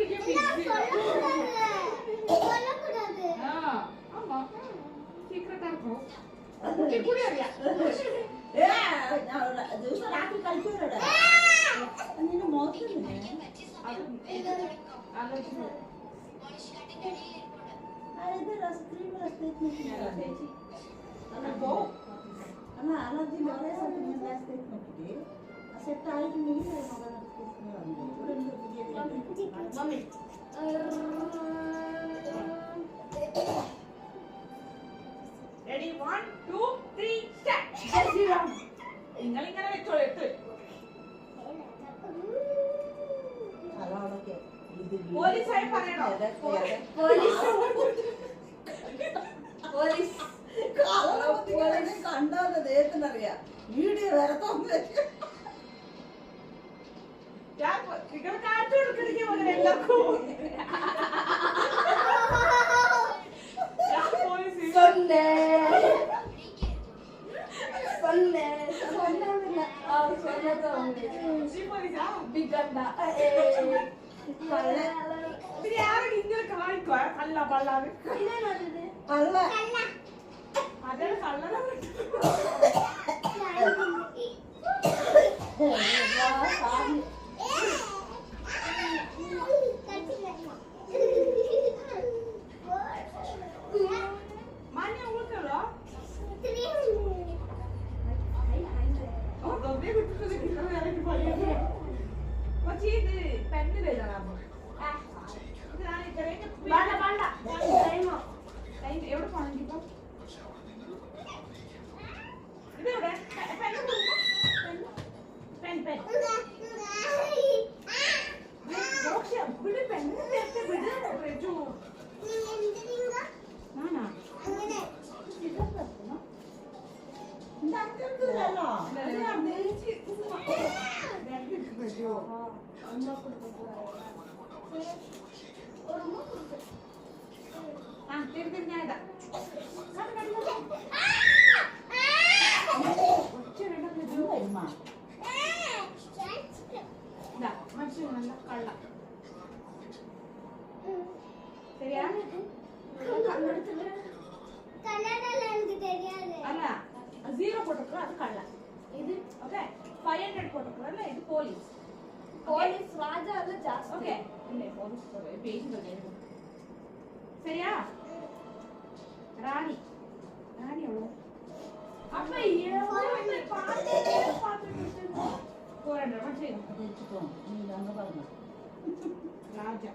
Electric fix ஆமா சீக்கிரட்டா இருக்கும் எப்படி அறியா ദിവസം രാത്രി കളിക്കൂടെ നിന്നെ മോശമില്ലേ അതായത് റസ്ക്രീം അല്ല അലർജിന്റെ ഒരേ സ്ഥലത്ത് ഞാൻ ലാസ്റ്റ് നോക്കിയിട്ട് സെറ്റ് ആയിട്ടുണ്ടെങ്കിൽ മമ്മി റെഡി 1 2 3 സ്റ്റാർട്ട് നിങ്ങൾ ഇങ്ങനെ വെച്ചോളൂ എടുത്ത് അതൊക്കെ പോലീസായി പറയണോ പോലീസ് കണ്ടാന്ന് ദേഹത്തിനറിയാം വീഡിയോ വരെ തോന്നുന്നു ഞാൻ നിങ്ങൾ കാണിച്ചു കൊടുക്കണെങ്കിൽ പോലെ എല്ലാവർക്കും ഞാൻ പോലീസ് സൊന്നെ സൊന്നമില്ല ആ സൊന്നത്തെ ഈ പോലീസാ ബിഗണ്ട ഇത് யாரும் ഇങ്ങനെ കാണിക്കോ കള്ള പള്ളാറ് അല്ല അതാണ് കള്ളനെ മഞ്ഞ ഉൾക്കല്ലോ ഒന്നേ കുട്ടികളെ കിട്ടുന്നതായിട്ട് പറയുന്നു പക്ഷേ ഇത് പെണ്ണിൽ എഴുതണം ഇതാണ് ഇത്രയും എവിടെ പോണെങ്കിൽ ഇപ്പം ഇതെവിടെ പെൻ പെൻ വിട് പെണ്ണിന് നേരത്തെ വിട് റെജു നാനാ തിരിഞ്ഞായതാ മറ്റു നല്ല കള്ള ശരിയാ അല്ല 0 போட்டுக்கிறோம் அது கள்ள இது ஓகே 500 போட்டுக்கிறோம்ல இது போலீஸ் പോലീസ് രാജാ അല്ല ജാസ്തി ஓகே இல்ல போலீஸ் பேஜ் சொல்றேன் சரியா ராணி ராணி எவ்வளவு அப்ப ஏன் பாத்து 400 மச்சே നീ പറഞ്ഞു ராஜா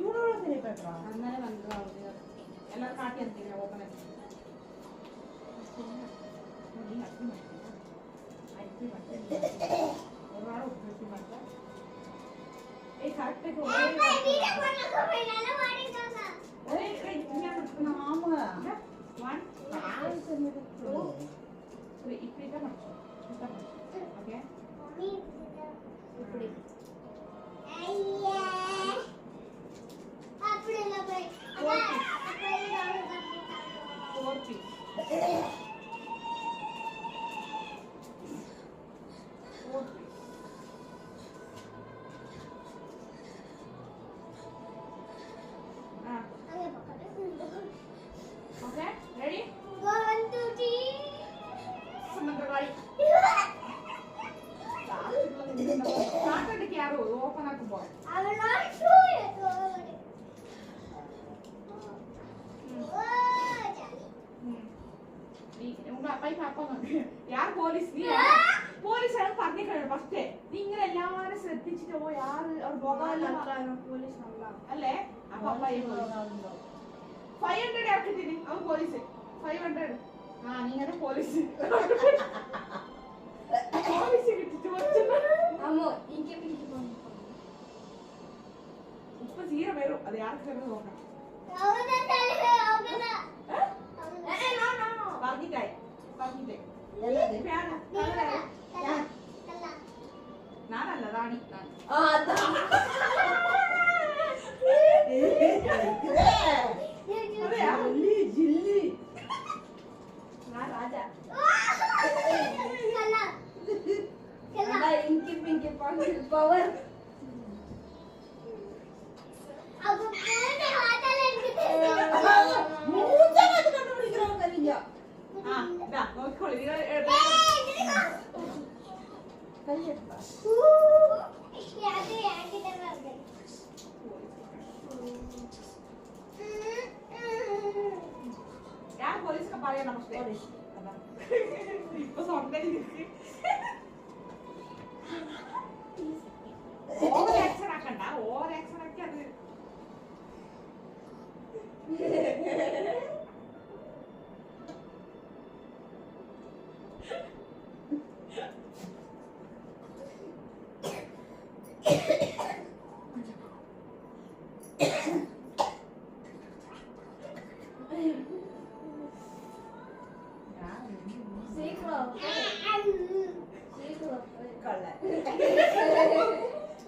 ഇവളോട് ശരിപ്പെട്ടോ അങ്ങനെ വന്നതാ എല്ലാം കാട്ടി എന്തിനാ ഓപ്പൺ Okay, ready? 1 2 3 സമന്ത്രവായി കാട്ടടിക്ക് ആരോ ഓപ്പൺ ആക്കുമ്പോ I will not show it. உங்க அப்பா பாப்பா யார் போலீஸ் நீ போலீஸ் പറഞ്ഞിട്ടുണ്ട് ഫസ്റ്റ് നീ ഇങ്ങനെ എല്ലാവരും ശ്രദ്ധിച്ചിട്ട് പോ യാർ അവർ പോലീസ് നല്ല അല്ലേ അപ്പൊ അപ്പ 500 ആക്കിട്ടിന് അവൻ പോലീസ് 500 ആ നീ അങ്ങനെ പോലീസ് പോലീസ് കിട്ടിട്ട് അമ്മോ എനിക്ക് പിടിച്ചു പോന്നു ഇപ്പൊ 0 വരും അത് ആർക്ക് നോക്കാം പറഞ്ഞിട്ടായി പറഞ്ഞിട്ടേ ഞാനല്ല റാണി ജില്ലി ഞാൻ രാജ എനിക്ക് പവർ പറയാ നമസ്തേ. ഇപ്പൊ സ്വന്തം ഇരിക്ക്. ഓവർ ആക്ഷൻ ആക്കണ്ട, ഓവർ ആക്ഷൻ ആക്കി അത്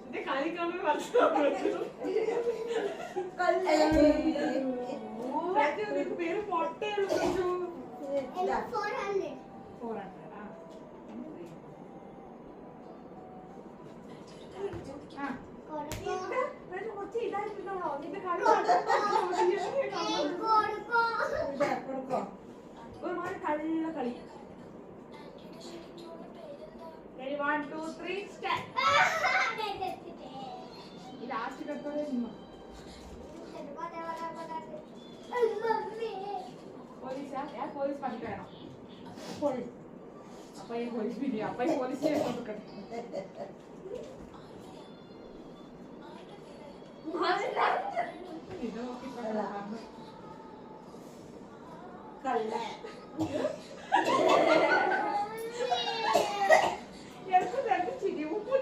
എന്റെ കളി കാണുമ്പോൾ മനസ്സിലാവും. പേര് പൊട്ടയുള്ളൂ. 400. കുറച്ച് ഇതായിട്ടുണ്ടോ നിന്റെ കളി ഒരുമാതിരി കള്ള കളി. 1 2 3 സ്റ്റാർട്ട്. ഈ ലാസ്റ്റ് കട്ടോടെ നിന്നു. പോലീസാ? ഞാൻ പോലീസ് പണിക്ക് വേണം. അപ്പൊ ഈ പോലീസ് വീഡിയോ അപ്പൊ ഈ പോലീസിനെ കൊടുക്കണം. ഇത് നോക്കി എനിക്ക് രണ്ട് ചിരി ഉപ്പു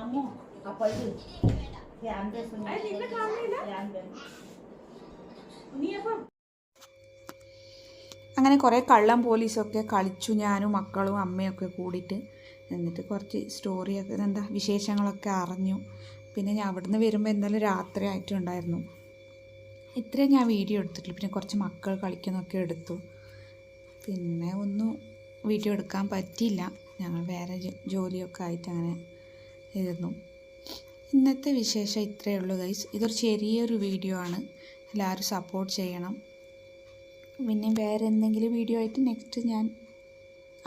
അമ്മോ അപ്പൊ ഇത് നിന്നെ കാണില്ല നീ അപ്പം അങ്ങനെ കുറേ കള്ളം പോലീസൊക്കെ കളിച്ചു, ഞാനും മക്കളും അമ്മയൊക്കെ കൂടിയിട്ട്. എന്നിട്ട് കുറച്ച് സ്റ്റോറിയൊക്കെ എന്താ വിശേഷങ്ങളൊക്കെ അറിഞ്ഞു. പിന്നെ ഞാൻ അവിടുന്ന് വരുമ്പോൾ എന്തായാലും രാത്രി ആയിട്ടുണ്ടായിരുന്നു. ഇത്രയും ഞാൻ വീഡിയോ എടുത്തിട്ടുള്ളൂ. പിന്നെ കുറച്ച് മക്കൾ കളിക്കുന്നൊക്കെ എടുത്തു. പിന്നെ ഒന്നും വീഡിയോ എടുക്കാൻ പറ്റിയില്ല, ഞങ്ങൾ വേറെ ജോലിയൊക്കെ ആയിട്ട് അങ്ങനെ ഇരുന്നു. ഇന്നത്തെ വിശേഷം ഇത്രയേ ഉള്ളൂ ഗൈസ്. ഇതൊരു ചെറിയൊരു വീഡിയോ ആണ്, എല്ലാവരും സപ്പോർട്ട് ചെയ്യണം. പിന്നെ വേറെ എന്തെങ്കിലും വീഡിയോ ആയിട്ട് നെക്സ്റ്റ് ഞാൻ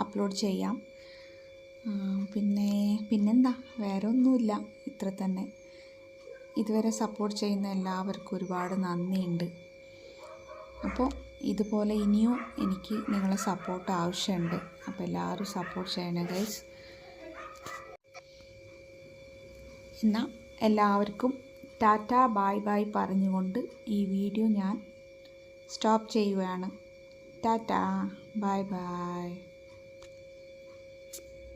അപ്ലോഡ് ചെയ്യാം. പിന്നെന്താ, വേറെ ഒന്നുമില്ല, ഇത്ര തന്നെ. ഇതുവരെ സപ്പോർട്ട് ചെയ്യുന്ന എല്ലാവർക്കും ഒരുപാട് നന്ദിയുണ്ട്. അപ്പോൾ ഇതുപോലെ ഇനിയും എനിക്ക് നിങ്ങളെ സപ്പോർട്ട് ആവശ്യമുണ്ട്. അപ്പോൾ എല്ലാവരും സപ്പോർട്ട് ചെയ്യണേ ഗൈസ്. എന്നാൽ എല്ലാവർക്കും ടാറ്റ ബൈ ബൈ പറഞ്ഞുകൊണ്ട് ഈ വീഡിയോ ഞാൻ സ്റ്റോപ്പ് ചെയ്യുകയാണ്. Tata bye bye.